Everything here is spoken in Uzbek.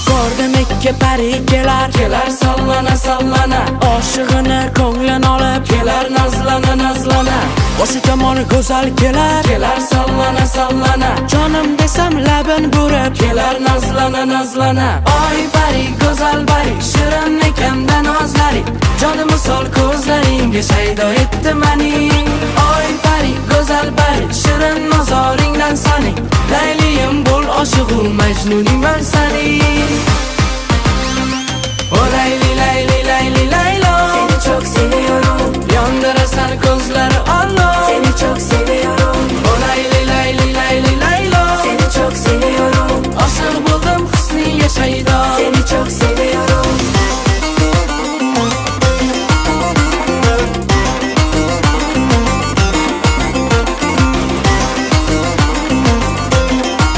Gördüm ikki pari kelar, Kelar sallana sallana, oshig'ini ko'nglin olib, kelar nazlana nazlana, o'sha tomoni go'zal kelar, kelar sallana sallana, jonim desam labin burib, kelar nazlana nazlana. Oy pari go'zal pari, shirin ekanda nozlari, joni misol ko'zlaringga shaydo etdi mani. Oy pari go'zal pari, shirin nazoringdan sani, layliyim bo'l oshig'u majnuning man sani. O layli